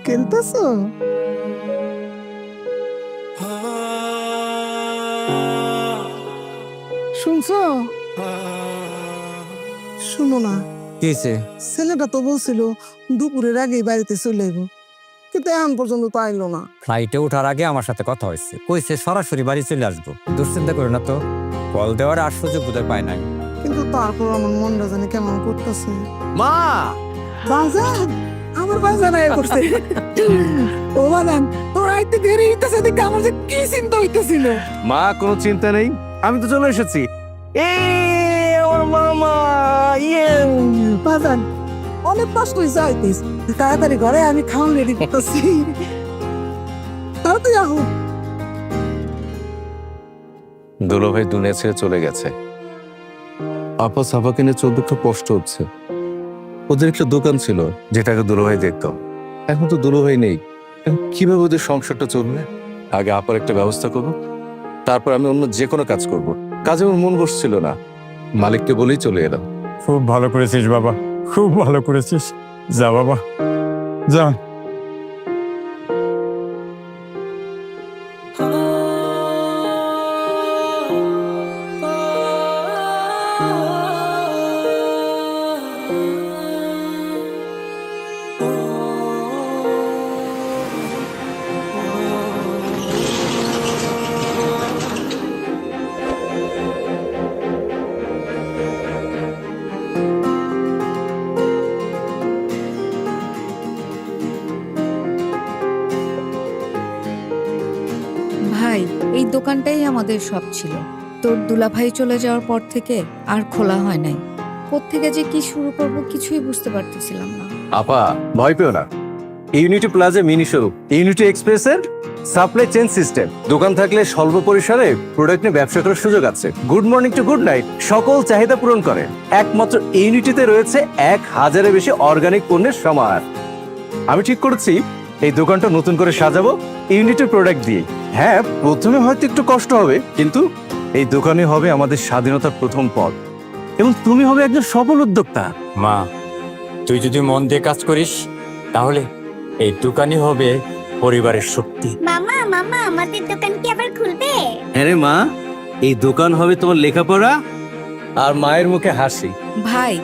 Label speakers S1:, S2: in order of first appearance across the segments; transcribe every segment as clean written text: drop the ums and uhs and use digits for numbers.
S1: খেলতেছো? শুনছো? শুনো না,
S2: কিছে
S1: ছেলেটা তো বলছিল দুপুরের আগেই বাড়িতে চলে আইব, কিন্তু এখন পর্যন্ত তো আইলো না।
S2: ফ্লাইটে ওঠার আগে আমার সাথে কথা হয়েছে, কইছে সরাসরি বাড়ি চলে আসবো। দুশ্চিন্তা করো না তো, কল দেওয়ার আর সুযোগ বোধহয় পায় নাই।
S1: কিন্তু তারপর আমার মনটা জানি কেমন করতেছে।
S2: মা
S1: বাজান, আমার বাজান আয়া করছে। ও বাজান, তোর আইতে দেরি হইতেছে দেখে আমার যে কি চিন্তা হইতেছিল।
S3: মা, কোনো চিন্তা নেই, আমি তো চলে এসেছি।
S1: এই আমার মামা, বাজান অনেক কষ্ট হয়েছে আইতিস, তাড়াতাড়ি ঘরে আমি খাওয়ান রেডি করতেছি। তাড়াতাড়ি আহো।
S3: দুলো ভাই দুনিয়া ছেড়ে চলে গেছে। আপা সাফাকে নিয়ে চলতে একটু কষ্ট হচ্ছে। ওদের একটা দোকান ছিল যেটাকে দুলো ভাই দেখতো, এখন তো দুলো ভাই নেই। এখন কিভাবে ওদের সংসারটা চলবে? আগে আপার একটা ব্যবস্থা করবো, তারপর আমি অন্য যে কোনো কাজ করব। কাজে আমার মন বসছিল না, মালিককে বলেই চলে এলাম।
S4: খুব ভালো করেছিস বাবা, খুব ভালো করেছিস। যা বাবা, যা।
S5: ভাই, এই দোকানটাই আমাদের সব ছিল। তোর দুলাভাই চলে যাওয়ার পর থেকে আর খোলা হয় নাই। কোত্থেকে যে কি শুরু করব কিছুই বুঝতে পারতেছিলাম না।
S3: আপা ভয় পেও না, unity plaza mini showroom, unity এক্সপ্রেসের সাপ্লাই চেইন সিস্টেম। দোকান থাকলে স্বল্প পরিসরে প্রোডাক্ট নিয়ে ব্যবসা করার সুযোগ আছে। Good morning to good night সকল চাহিদা পূরণ করে। একমাত্র ইউনিটিতে রয়েছে 1000-এর বেশি অর্গানিক পণ্যের সমাহার। আমি ঠিক করেছি এই দোকানটা নতুন করে সাজাবো ইউনিটির প্রোডাক্ট দিয়ে। হ্যাঁ, প্রথমে হয়তো একটু কষ্ট হবে, কিন্তু এই দোকানে হবে আমাদের স্বাধীনতার প্রথম পথ, এবং তুমি হবে একজন সফল উদ্যোক্তা।
S2: মা, তুই যদি মন দিয়ে কাজ করিস তাহলে এই দোকানই হবে পরিবারের শক্তি।
S6: মামা মামা আমাদের দোকান কি আবার খুলবে?
S3: হ্যাঁ রে মা, এই দোকান হবে তোমার লেখাপড়া আর মায়ের মুখে হাসি।
S5: ভাই,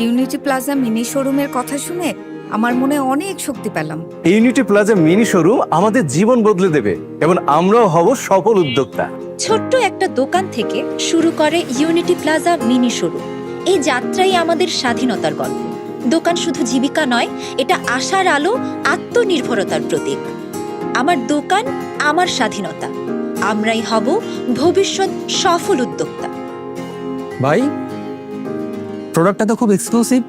S5: ইউনিটি প্লাজা মিনি শোরুমের কথা শুনে আমার মনে অনেক শক্তি পেলাম।
S3: ইউনিটি প্লাজা মিনি শোরুম আমাদের জীবন বদলে দেবে, এবং আমরাও হব সফল উদ্যোক্তা।
S7: ছোট্ট একটা দোকান থেকে শুরু করে ইউনিটি প্লাজা মিনি শোরুম। এই যাত্রাই আমাদের স্বাধীনতার গল্প। দোকান শুধু জীবিকা নয়, এটা আশার আলো, আত্মনির্ভরতার প্রতীক। আমার দোকান, আমার স্বাধীনতা। আমরাই হব ভবিষ্যৎ সফল উদ্যোক্তা।
S2: ভাই, প্রোডাক্টটা তো খুব এক্সক্লুসিভ।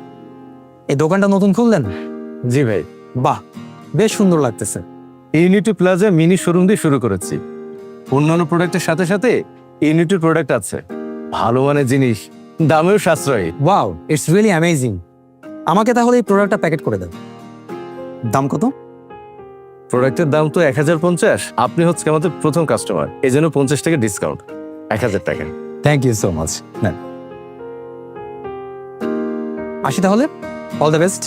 S2: এই দোকানটা নতুন খুললেন?
S3: জি ভাই।
S2: বাহ, বেশ সুন্দর লাগতেছে।
S3: ইউনিটি প্লাজা মিনি শোরুম দিয়ে শুরু করেছি। অন্যান্য প্রোডাক্টের সাথে সাথে ইউনিটির প্রোডাক্ট আছে, ভালো মানের জিনিস, দামেও সাশ্রয়ী।
S2: Wow, it's really amazing. আমাকে তাহলে এই প্রোডাক্টটা প্যাকেট করে দেন। দাম কত?
S3: প্রোডাক্টের দাম তো 1050। আপনি হচ্ছে আমাদের প্রথম কাস্টমার, এই জন্য 50 টাকা ডিসকাউন্ট, 1000 টাকা।
S2: Thank you so much. নেন, আসি তাহলে। All the best.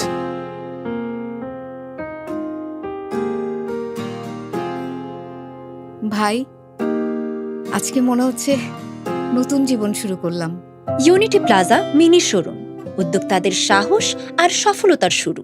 S5: ভাই, আজকে মনে হচ্ছে নতুন জীবন শুরু করলাম।
S7: ইউনিটি প্লাজা মিনি শোরুম, উদ্যোক্তাদের সাহস আর সফলতার শুরু।